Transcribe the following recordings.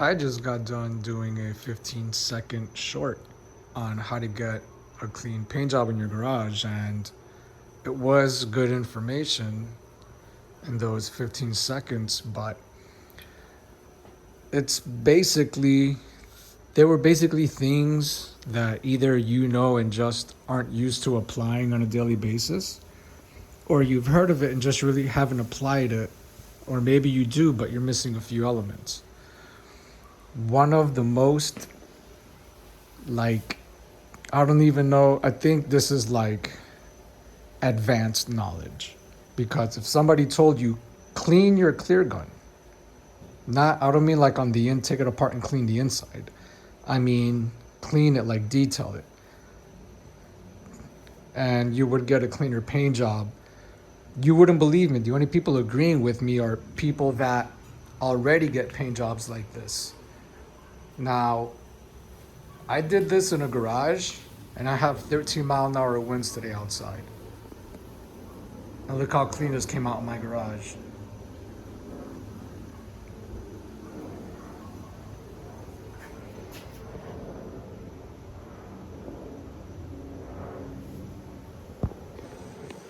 I just got done doing a 15-second short on how to get a clean paint job in your garage, and it was good information in those 15 seconds, but it's basically, they were basically things that either you know and just aren't used to applying on a daily basis, or you've heard of it and just really haven't applied it, or maybe you do, but you're missing a few elements. One of the most, like, I don't even know, I think this is like advanced knowledge. Because if somebody told you, clean your clear gun, not, I don't mean like on the end, take it apart and clean the inside. I mean, clean it, like detail it. And you would get a cleaner paint job. You wouldn't believe me. The only people agreeing with me are people that already get paint jobs like this. Now, I did this in a garage, and I have 13-mile-an-hour winds today outside. And look how clean this came out in my garage.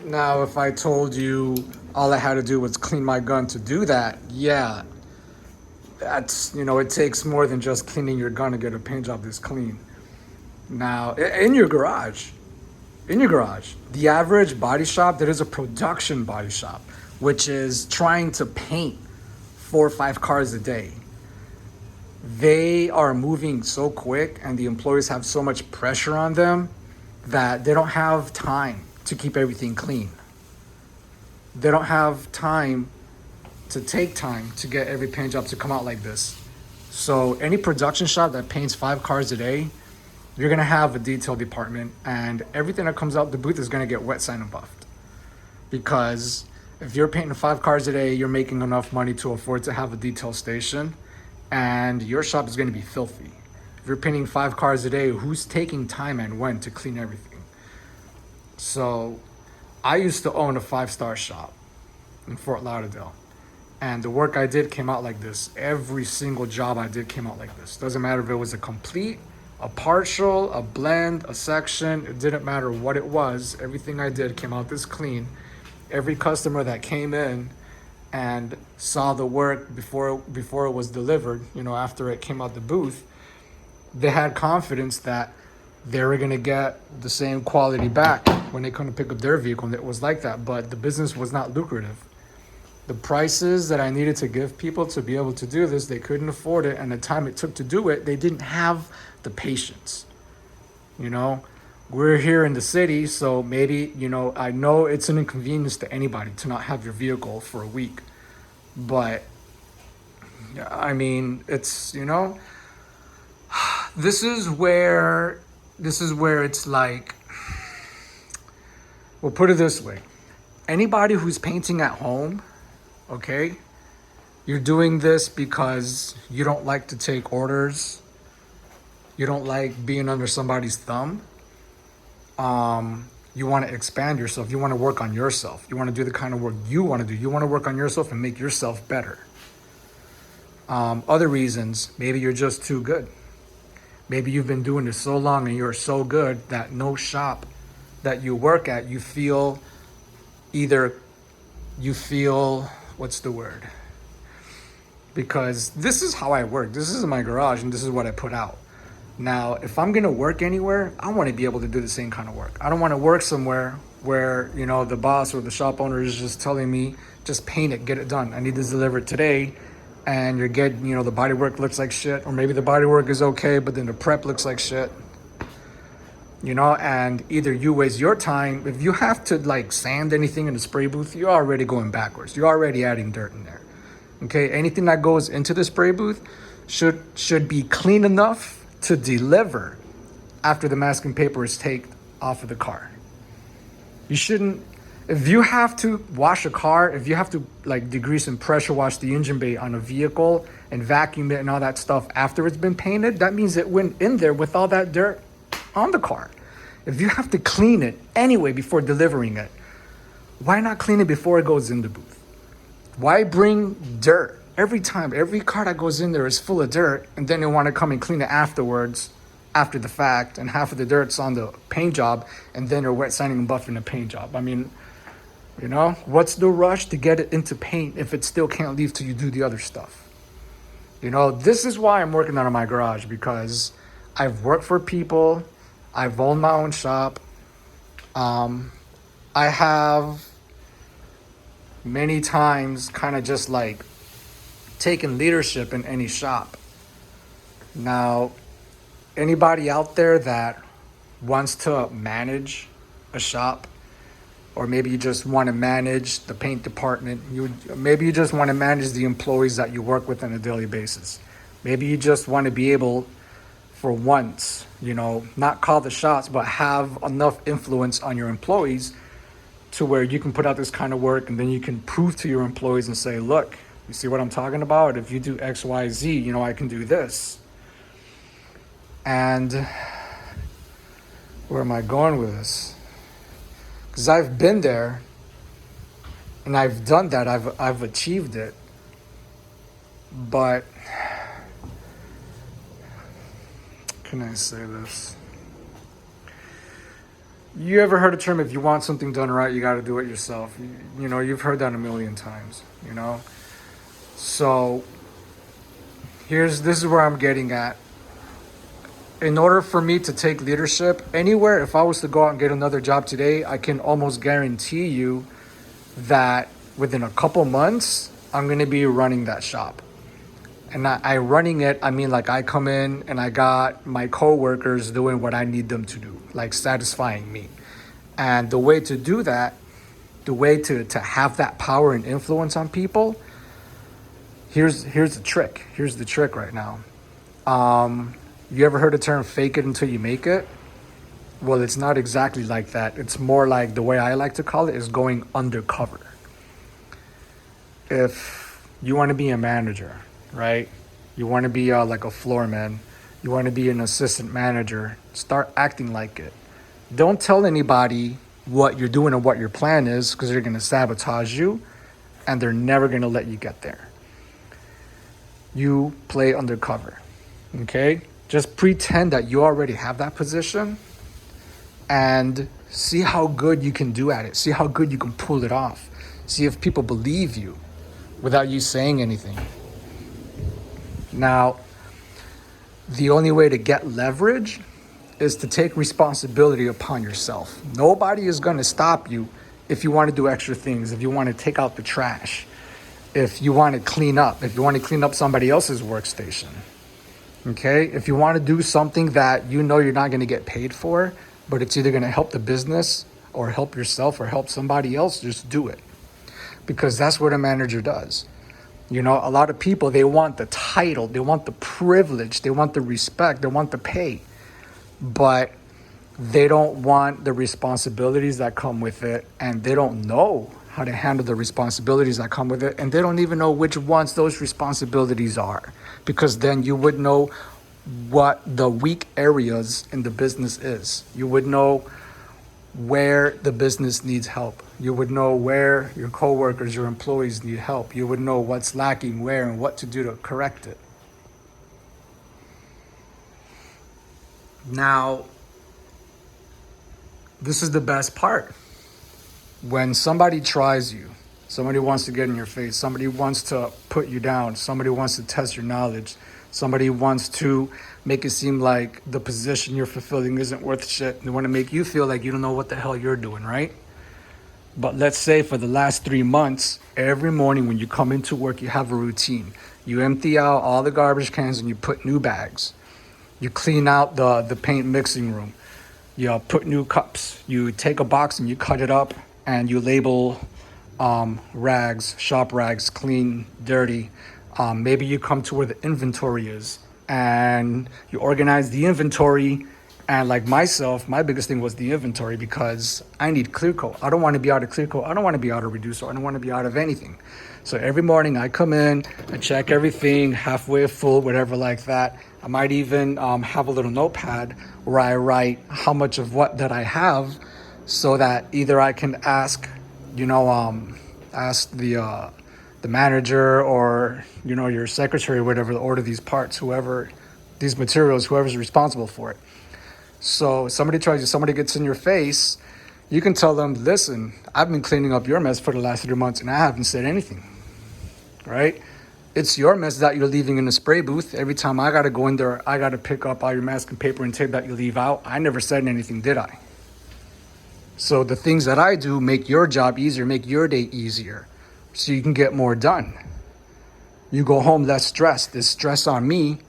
Now, if I told you all I had to do was clean my gun to do that, yeah, that's, it takes more than just cleaning your gun to get a paint job this clean. Now, in your garage, the average body shop, there is a production body shop, which is trying to paint 4 or 5 cars a day. They are moving so quick and the employees have so much pressure on them that they don't have time to keep everything clean. They don't have time to take time to get every paint job to come out like this. So any production shop that paints 5 cars a day, you're gonna have a detail department, and everything that comes out the booth is gonna get wet sand and buffed. Because if you're painting 5 cars a day, you're making enough money to afford to have a detail station, and your shop is gonna be filthy. If you're painting 5 cars a day, who's taking time and when to clean everything? So I used to own a 5-star shop in Fort Lauderdale. And the work I did came out like this. Every single job I did came out like this. Doesn't matter if it was a complete, a partial, a blend, a section. It didn't matter what it was. Everything I did came out this clean. Every customer that came in and saw the work before it was delivered, after it came out the booth, they had confidence that they were gonna get the same quality back when they come to pick up their vehicle. And it was like that, but the business was not lucrative. The prices that I needed to give people to be able to do this, they couldn't afford it. And the time it took to do it, they didn't have the patience. We're here in the city, so maybe, I know it's an inconvenience to anybody to not have your vehicle for a week. But, I mean, it's, this is where it's like, we'll put it this way. Anybody who's painting at home, okay, you're doing this because you don't like to take orders. You don't like being under somebody's thumb. You want to expand yourself. You want to work on yourself. You want to do the kind of work you want to do. You want to work on yourself and make yourself better. Other reasons, maybe you're just too good. Maybe you've been doing this so long and you're so good that no shop that you work at, you feel, what's the word? Because this is how I work. This is my garage and this is what I put out. Now, if I'm gonna work anywhere, I want to be able to do the same kind of work. I don't want to work somewhere where, the boss or the shop owner is just telling me, just paint it, get it done. I need this delivered today. And you're getting, the body work looks like shit, or maybe the body work is okay, but then the prep looks like shit. And either you waste your time. If you have to like sand anything in the spray booth, you're already going backwards. You're already adding dirt in there. Okay, anything that goes into the spray booth should be clean enough to deliver after the masking paper is taken off of the car. You shouldn't, if you have to wash a car, if you have to like degrease and pressure wash the engine bay on a vehicle and vacuum it and all that stuff after it's been painted, that means it went in there with all that dirt on the car. If you have to clean it anyway before delivering it, why not clean it before it goes in the booth? Why bring dirt every time, every car that goes in there is full of dirt, and then they want to come and clean it afterwards, after the fact, and half of the dirt's on the paint job, and then they're wet sanding and buffing the paint job. I mean, what's the rush to get it into paint if it still can't leave till you do the other stuff? This is why I'm working out of my garage, because I've worked for people, I've owned my own shop. I have many times kind of just like taken leadership in any shop. Now, anybody out there that wants to manage a shop, or maybe you just want to manage the paint department, maybe you just want to manage the employees that you work with on a daily basis. Maybe you just want to be able, for once, not call the shots, but have enough influence on your employees to where you can put out this kind of work, and then you can prove to your employees and say, look, you see what I'm talking about? If you do X, Y, Z, I can do this. And where am I going with this? Because I've been there and I've done that. I've achieved it. But can I say this? You ever heard a term, if you want something done right, you got to do it yourself? You've heard that a million times, So this is where I'm getting at. In order for me to take leadership anywhere, if I was to go out and get another job today, I can almost guarantee you that within a couple months, I'm going to be running that shop. And I running it, I mean, like, I come in and I got my coworkers doing what I need them to do, like satisfying me. And the way to do that, the way to have that power and influence on people, here's the trick. Here's the trick right now. You ever heard the term fake it until you make it? Well, it's not exactly like that. It's more like, the way I like to call it is going undercover. If you want to be a manager, right? You want to be like a floor man. You want to be an assistant manager. Start acting like it. Don't tell anybody what you're doing and what your plan is, because they're going to sabotage you and they're never going to let you get there. You play undercover, okay? Just pretend that you already have that position and see how good you can do at it. See how good you can pull it off. See if people believe you without you saying anything. Now, the only way to get leverage is to take responsibility upon yourself. Nobody is going to stop you if you want to do extra things, if you want to take out the trash, if you want to clean up somebody else's workstation. Okay? If you want to do something that you're not going to get paid for, but it's either going to help the business or help yourself or help somebody else, just do it. Because that's what a manager does. A lot of people, they want the title, they want the privilege, they want the respect, they want the pay, but they don't want the responsibilities that come with it, and they don't know how to handle the responsibilities that come with it, and they don't even know which ones those responsibilities are, because then you would know what the weak areas in the business is. You would know where the business needs help. You would know where your coworkers, your employees need help. You would know what's lacking where and what to do to correct it. Now, this is the best part. When somebody tries you, somebody wants to get in your face, somebody wants to put you down, somebody wants to test your knowledge, somebody wants to make it seem like the position you're fulfilling isn't worth shit. They want to make you feel like you don't know what the hell you're doing, right? But let's say for the last 3 months, every morning when you come into work, you have a routine. You empty out all the garbage cans and you put new bags. You clean out the paint mixing room. You put new cups. You take a box and you cut it up and you label rags, shop rags, clean, dirty. Maybe you come to where the inventory is and you organize the inventory. And like myself, my biggest thing was the inventory, because I need clear coat. I don't want to be out of clear coat. I don't want to be out of reducer. I don't want to be out of anything. So every morning I come in, I check everything, halfway full, whatever like that. I might even have a little notepad where I write how much of what that I have, so that either I can ask the the manager or, you know, your secretary or whatever to order these parts, whoever, these materials, whoever's responsible for it. So somebody gets in your face, you can tell them, listen, I've been cleaning up your mess for the last 3 months and I haven't said anything, right? It's your mess that you're leaving in the spray booth. Every time I got to go in there, I got to pick up all your masking paper and tape that you leave out. I never said anything, did I? So the things that I do make your job easier, make your day easier, so you can get more done. You go home less stressed. There's stress on me,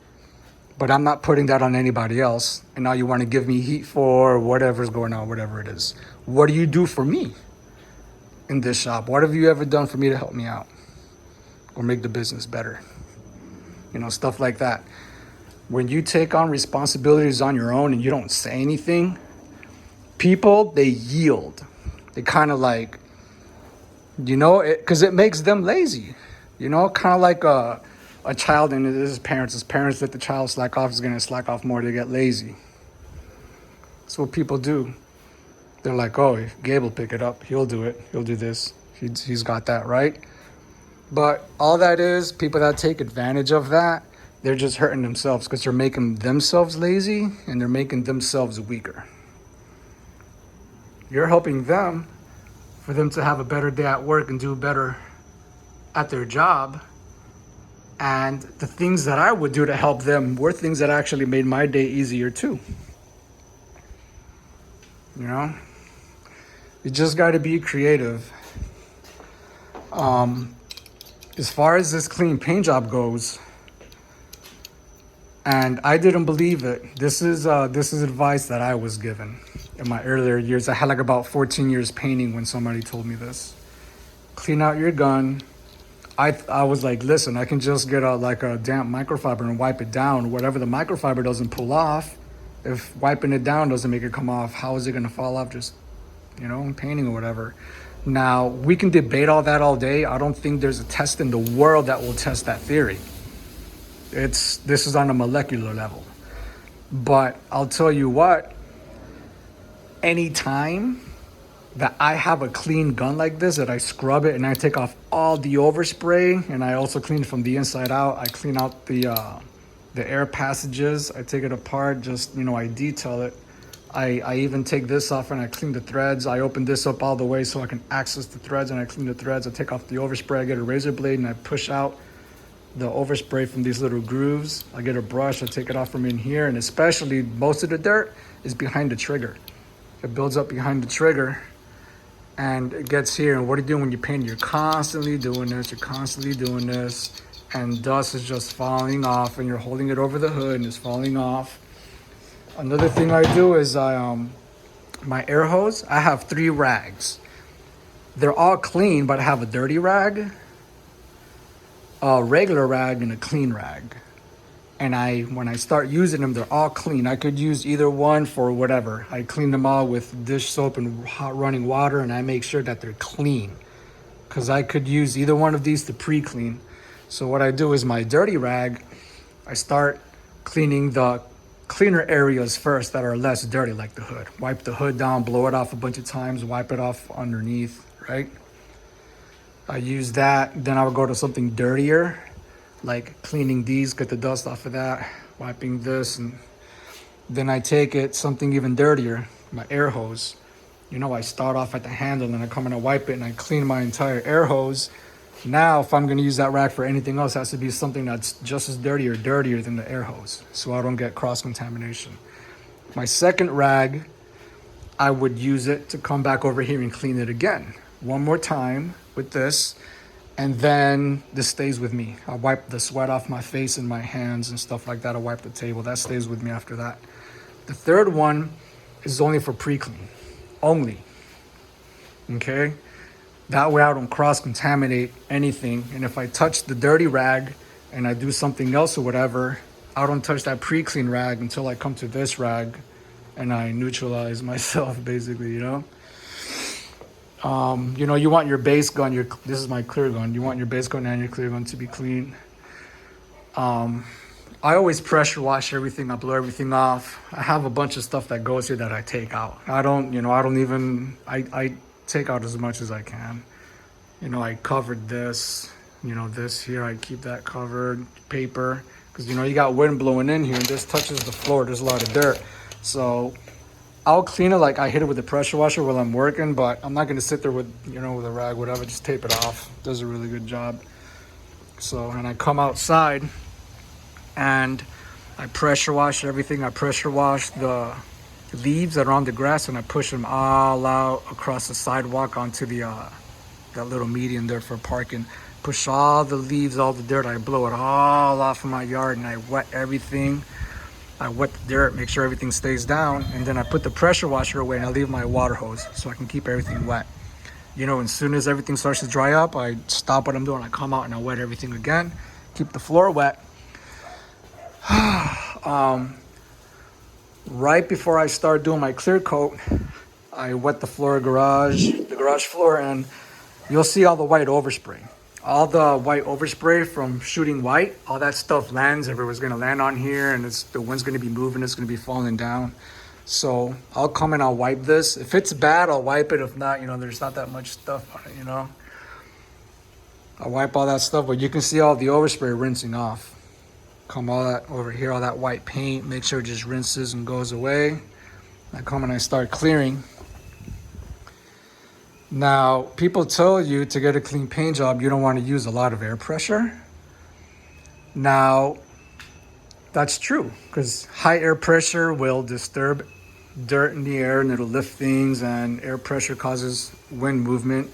but I'm not putting that on anybody else. And now you want to give me heat for whatever's going on, whatever it is. What do you do for me in this shop? What have you ever done for me to help me out or make the business better? You know, stuff like that. When you take on responsibilities on your own and you don't say anything, people, they yield. They kind of like, you know, because it makes them lazy. You know, kind of like a child and his parents. His parents let the child slack off, is going to slack off more. They get lazy. That's what people do. They're like, oh, Gabe will pick it up. He'll do it. He'll do this. He's got that, right? But all that is, people that take advantage of that, they're just hurting themselves because they're making themselves lazy and they're making themselves weaker. You're helping them for them to have a better day at work and do better at their job. And the things that I would do to help them were things that actually made my day easier too. You know, you just got to be creative. As far as this clean paint job goes, and I didn't believe it. This is advice that I was given in my earlier years. I had like about 14 years painting when somebody told me this. Clean out your gun. I was like, listen, I can just get a damp microfiber and wipe it down. Whatever the microfiber doesn't pull off, if wiping it down doesn't make it come off, how is it going to fall off? Just, you know, painting or whatever. Now, we can debate all that all day. I don't think there's a test in the world that will test that theory. This is on a molecular level. But I'll tell you what, anytime that I have a clean gun like this, that I scrub it and I take off all the overspray, and I also clean from the inside out. I clean out the air passages. I take it apart, just, you know, I detail it. I even take this off and I clean the threads. I open this up all the way so I can access the threads, and I clean the threads. I take off the overspray. I get a razor blade and I push out the overspray from these little grooves. I get a brush. I take it off from in here, and especially most of the dirt is behind the trigger. It builds up behind the trigger and it gets here. And what are you doing when you paint? You're constantly doing this. You're constantly doing this, and dust is just falling off, and you're holding it over the hood and it's falling off. Another thing I do is my air hose, I have 3 rags. They're all clean, but I have a dirty rag, a regular rag, and a clean rag. And when I start using them, they're all clean. I could use either one for whatever. I clean them all with dish soap and hot running water, and I make sure that they're clean, because I could use either one of these to pre-clean. So what I do is my dirty rag, I start cleaning the cleaner areas first that are less dirty, like the hood. Wipe the hood down, blow it off a bunch of times, wipe it off underneath, right? I use that. Then I would go to something dirtier, like cleaning these, get the dust off of that, wiping this, and then I take it something even dirtier, my air hose. You know, I start off at the handle and I come and I wipe it and I clean my entire air hose. Now, if I'm going to use that rag for anything else, it has to be something that's just as dirty or dirtier than the air hose, so I don't get cross-contamination. My second rag, I would use it to come back over here and clean it again. One more time with this, and then this stays with me. I wipe the sweat off my face and my hands and stuff like that. I wipe the table. That stays with me after that. The third one is only for pre-clean. Only. Okay? That way I don't cross-contaminate anything. And if I touch the dirty rag and I do something else or whatever, I don't touch that pre-clean rag until I come to this rag and I neutralize myself, basically, you know? You know, you want your base gun, this is my clear gun. You want your base gun and your clear gun to be clean. I always pressure wash everything. I blow everything off. I have a bunch of stuff that goes here that I take out. I take out as much as I can. You know, I covered this. You know, this here, I keep that covered, paper, because you know, you got wind blowing in here and this touches the floor. There's a lot of dirt. So I'll clean it like I hit it with a pressure washer while I'm working, but I'm not gonna sit there with, you know, with a rag, whatever, just tape it off. Does a really good job. So, and I come outside and I pressure wash everything. I pressure wash the leaves that are on the grass and I push them all out across the sidewalk onto the that little median there for parking. Push all the leaves, all the dirt. I blow it all off of my yard and I wet everything. I wet the dirt, make sure everything stays down, and then I put the pressure washer away and I leave my water hose so I can keep everything wet. You know, as soon as everything starts to dry up, I stop what I'm doing. I come out and I wet everything again, keep the floor wet. Right before I start doing my clear coat, I wet the garage floor, and you'll see all the white overspray. All the white overspray from shooting white, all that stuff lands. Everyone's gonna land on here, and the wind's gonna be moving. It's gonna be falling down. So I'll come and I'll wipe this. If it's bad, I'll wipe it. If not, you know, there's not that much stuff on it. You know, I'll wipe all that stuff, but you can see all the overspray rinsing off. Come all that over here, all that white paint. Make sure it just rinses and goes away. I come and I start clearing. Now, people tell you to get a clean paint job, you don't want to use a lot of air pressure. Now, that's true, because high air pressure will disturb dirt in the air and it'll lift things, and air pressure causes wind movement.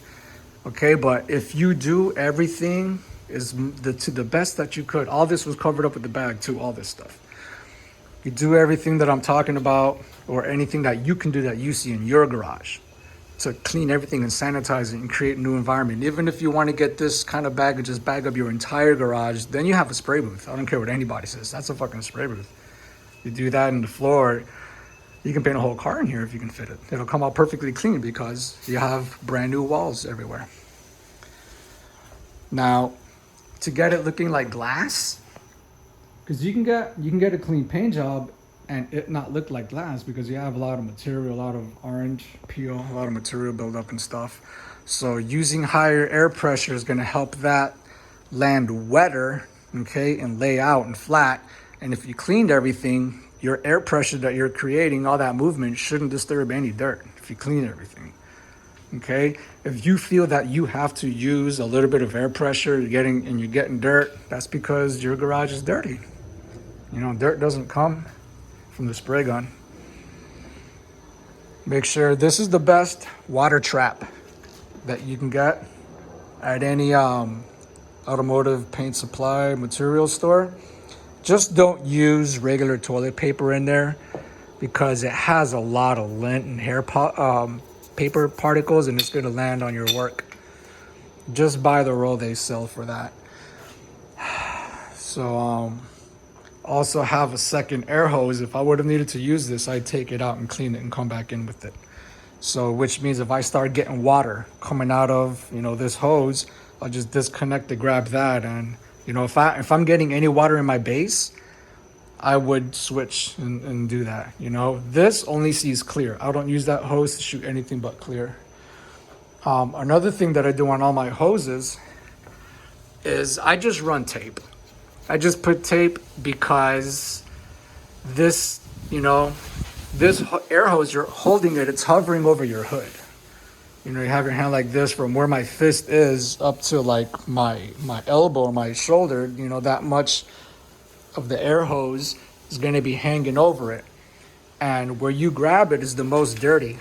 Okay, but if you do everything to the best that you could, all this was covered up with the bag too, all this stuff. You do everything that I'm talking about, or anything that you can do that you see in your garage, to clean everything and sanitize it and create a new environment. Even if you want to get this kind of bag and just bag up your entire garage, then you have a spray booth. I don't care what anybody says. That's a fucking spray booth. You do that in the floor, you can paint a whole car in here if you can fit it. It'll come out perfectly clean because you have brand new walls everywhere. Now, to get it looking like glass, because you can get a clean paint job and it not look like glass, because you have a lot of material, a lot of orange peel, a lot of material build up and stuff. So using higher air pressure is going to help that land wetter, okay, and lay out and flat. And if you cleaned everything, your air pressure that you're creating, all that movement, shouldn't disturb any dirt if you clean everything. Okay, if you feel that you have to use a little bit of air pressure, you're getting dirt, that's because your garage is dirty. You know, dirt doesn't come from the spray gun. Make sure this is the best water trap that you can get at any automotive paint supply material store. Just don't use regular toilet paper in there, because it has a lot of lint and paper particles, and it's going to land on your work. Just buy the roll they sell for that. So also have a second air hose. If I would have needed to use this, I'd take it out and clean it and come back in with it. So which means if I start getting water coming out of, you know, this hose, I'll just disconnect it, grab that, and you know, if I'm getting any water in my base, I would switch and do that. You know, this only sees clear. I don't use that hose to shoot anything but clear. Another thing that I do on all my hoses is I just run tape. I just put tape because this, you know, this air hose, you're holding it, it's hovering over your hood. You know, you have your hand like this from where my fist is up to like my elbow or my shoulder, you know, that much of the air hose is going to be hanging over it. And where you grab it is the most dirty.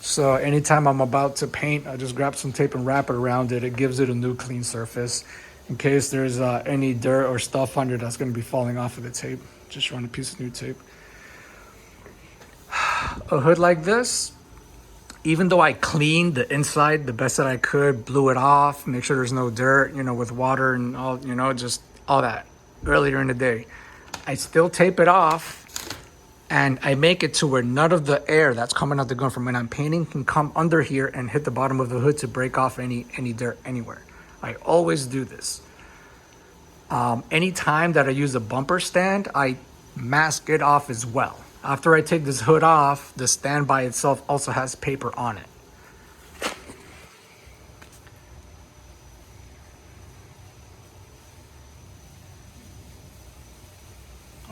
So anytime I'm about to paint, I just grab some tape and wrap it around it. It gives it a new clean surface. In case there's any dirt or stuff under that's going to be falling off of the tape, just run a piece of new tape. A hood like this, even though I cleaned the inside the best that I could, blew it off, make sure there's no dirt, you know, with water and all, you know, just all that earlier in the day, I still tape it off, and I make it to where none of the air that's coming out the gun from when I'm painting can come under here and hit the bottom of the hood to break off any dirt anywhere. I always do this. Any time that I use a bumper stand, I mask it off as well. After I take this hood off, the stand by itself also has paper on it.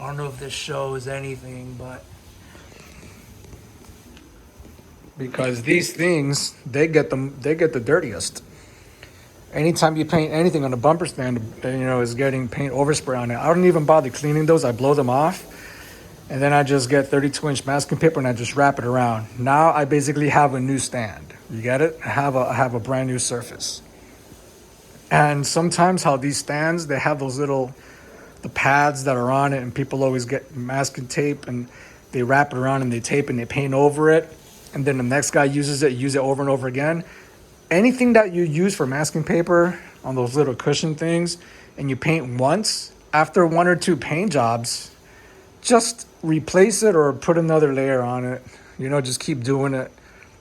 I don't know if this shows anything, but because these things, they get the dirtiest. Anytime you paint anything on a bumper stand, is getting paint overspray on it. I don't even bother cleaning those. I blow them off, and then I just get 32-inch masking paper and I just wrap it around. Now I basically have a new stand. You get it? I have a brand new surface. And sometimes how these stands, they have those the pads that are on it, and people always get masking tape and they wrap it around and they tape and they paint over it. And then the next guy use it over and over again. Anything that you use for masking paper on those little cushion things and you paint once, after 1 or 2 paint jobs, just replace it or put another layer on it. Just keep doing it.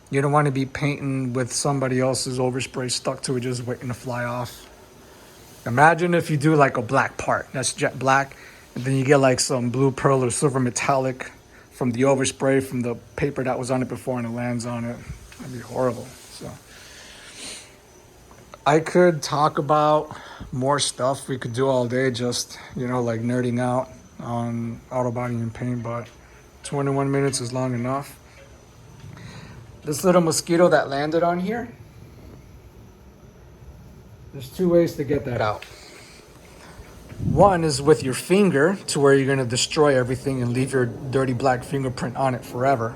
You don't want to be painting with somebody else's overspray stuck to it just waiting to fly off. Imagine if you do like a black part, that's jet black, and then you get like some blue pearl or silver metallic from the overspray from the paper that was on it before and it lands on it. That'd be horrible. So I could talk about more stuff we could do all day, just, like nerding out on auto body and paint, but 21 minutes is long enough. This little mosquito that landed on here, there's 2 ways to get that out. One is with your finger, to where you're going to destroy everything and leave your dirty black fingerprint on it forever.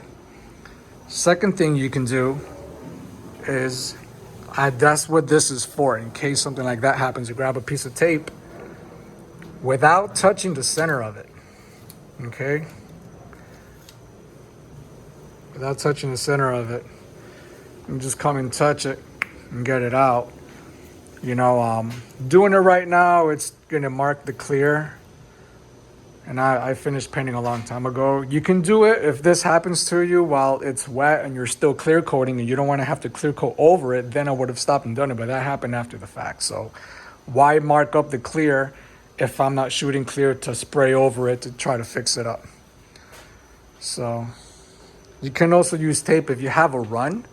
Second thing you can do is, that's what this is for, in case something like that happens. You grab a piece of tape without touching the center of it, okay? Without touching the center of it. And just come and touch it and get it out. Doing it right now, it's gonna mark the clear. And I finished painting a long time ago. You can do it if this happens to you while it's wet and you're still clear coating and you don't want to have to clear coat over it, then I would have stopped and done it, but that happened after the fact. So why mark up the clear if I'm not shooting clear to spray over it to try to fix it up? So you can also use tape if you have a run.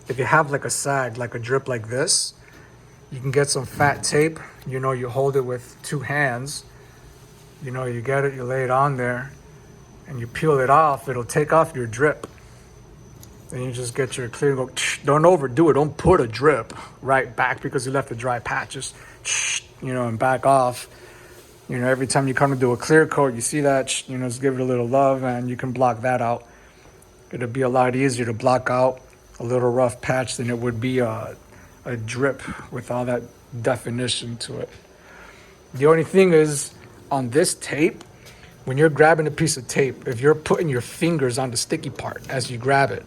If you have like a sag, like a drip like this, you can get some fat tape. You hold it with 2 hands. You get it, you lay it on there, and you peel it off. It'll take off your drip. Then you just get your clear and go. Don't overdo it. Don't put a drip right back because you left a dry patch. Just, and back off. Every time you come to do a clear coat, you see that, just give it a little love, and you can block that out. It'll be a lot easier to block out a little rough patch than it would be a drip with all that definition to it. The only thing is, on this tape, when you're grabbing a piece of tape, if you're putting your fingers on the sticky part as you grab it,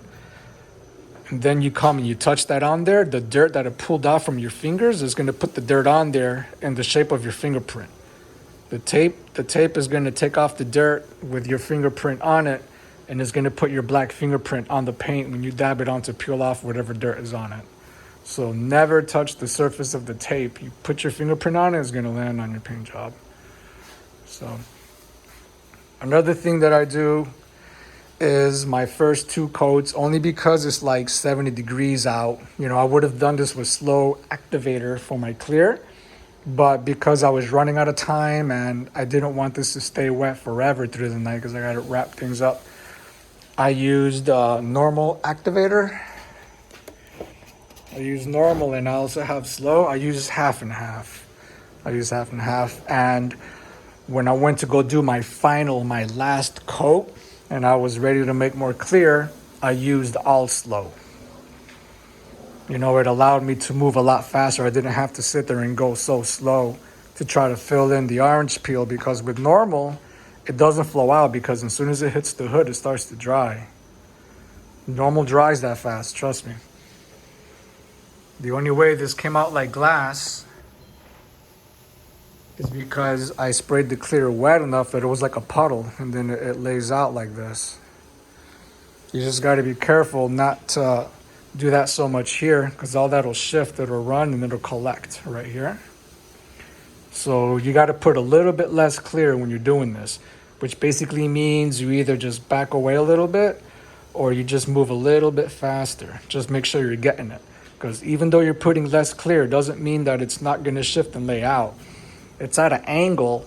and then you come and you touch that on there, the dirt that it pulled off from your fingers is going to put the dirt on there in the shape of your fingerprint. The tape is going to take off the dirt with your fingerprint on it, and it's going to put your black fingerprint on the paint when you dab it on to peel off whatever dirt is on it. So never touch the surface of the tape. You put your fingerprint on it, it's going to land on your paint job. So another thing that I do is my first 2 coats, only because it's like 70 degrees out. I would have done this with slow activator for my clear, but because I was running out of time and I didn't want this to stay wet forever through the night because I got to wrap things up, I used normal activator. I use normal, and I also have slow. I use half and half. And when I went to go do my last coat, and I was ready to make more clear, I used all slow. It allowed me to move a lot faster. I didn't have to sit there and go so slow to try to fill in the orange peel, because with normal, it doesn't flow out, because as soon as it hits the hood, it starts to dry. Normal dries that fast, trust me. The only way this came out like glass is because I sprayed the clear wet enough that it was like a puddle, and then it lays out like this. You just got to be careful not to do that so much here, because all that'll shift, it'll run, and it'll collect right here. So you got to put a little bit less clear when you're doing this, which basically means you either just back away a little bit or you just move a little bit faster. Just make sure you're getting it, because even though you're putting less clear, doesn't mean that it's not going to shift and lay out. It's at an angle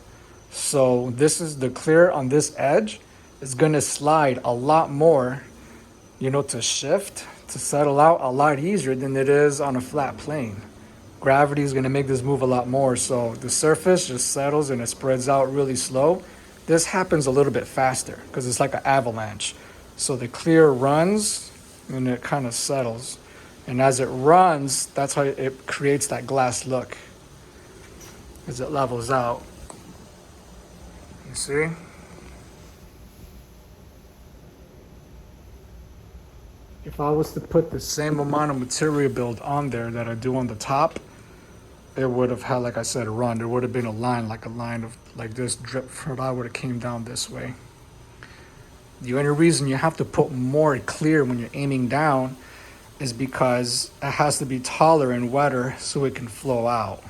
So this is the clear on this edge is gonna slide a lot more, to shift, to settle out a lot easier than it is on a flat plane. Gravity is gonna make this move a lot more. So the surface just settles and it spreads out really slow. This happens a little bit faster because it's like an avalanche. So the clear runs and it kind of settles. And as it runs, that's how it creates that glass look as it levels out. You see? If I was to put the same amount of material build on there that I do on the top, it would have had, like I said, a run. There would have been a line of like this drip if I would have came down this way. The only reason you have to put more clear when you're aiming down is because it has to be taller and wetter so it can flow out.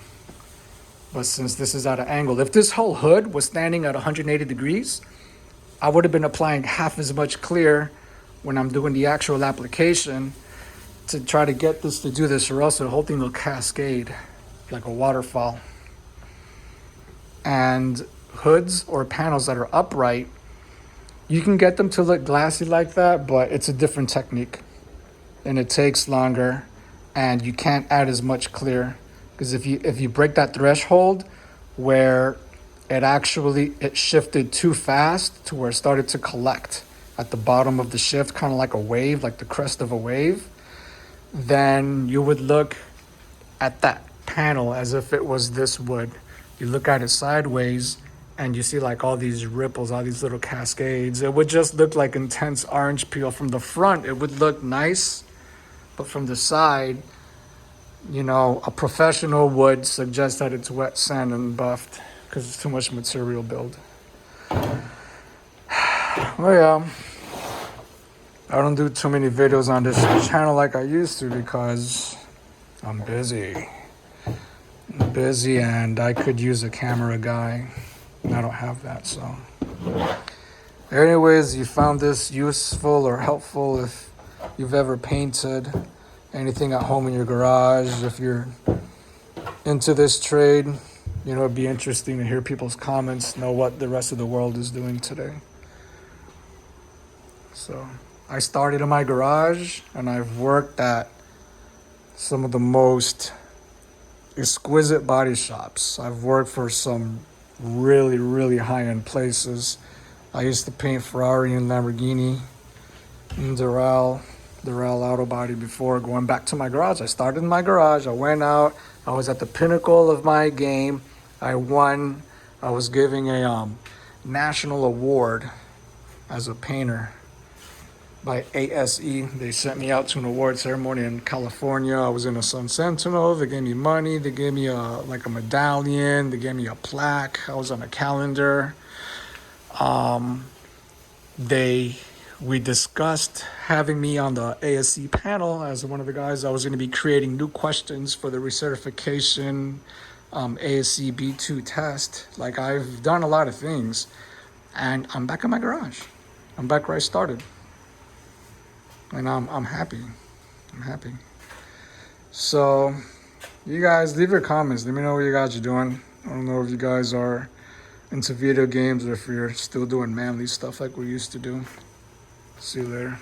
But since this is at an angle, if this whole hood was standing at 180 degrees, I would have been applying half as much clear when I'm doing the actual application to try to get this to do this, or else the whole thing will cascade like a waterfall. And hoods or panels that are upright, you can get them to look glassy like that, but it's a different technique and it takes longer and you can't add as much clear, because if you break that threshold where it shifted too fast to where it started to collect at the bottom of the shift, kind of like a wave, like the crest of a wave, then you would look at that panel as if it was this wood. You look at it sideways and you see like all these ripples, all these little cascades. It would just look like intense orange peel. From the front, it would look nice, but from the side, a professional would suggest that it's wet sand and buffed because it's too much material build. Well, yeah, I don't do too many videos on this channel like I used to because I'm busy. And I could use a camera guy. I don't have that, so. Anyways, you found this useful or helpful if you've ever painted anything at home in your garage. If you're into this trade, it'd be interesting to hear people's comments, know what the rest of the world is doing today. So I started in my garage and I've worked at some of the most exquisite body shops. I've worked for some really, really high-end places. I used to paint Ferrari and Lamborghini and Doral autobody before going back to my garage. I started in my garage. I went out. I was at the pinnacle of my game. I won. I was giving a national award as a painter by ASE. They sent me out to an award ceremony in California. I was in a Sun Sentinel. They gave me money. They gave me a medallion. They gave me a plaque. I was on a calendar. We discussed having me on the ASE panel as one of the guys. I was going to be creating new questions for the recertification ASE B2 test. Like, I've done a lot of things, and I'm back in my garage. I'm back where I started. And I'm happy. I'm happy. So, you guys, leave your comments. Let me know what you guys are doing. I don't know if you guys are into video games or if you're still doing manly stuff like we used to do. See you later.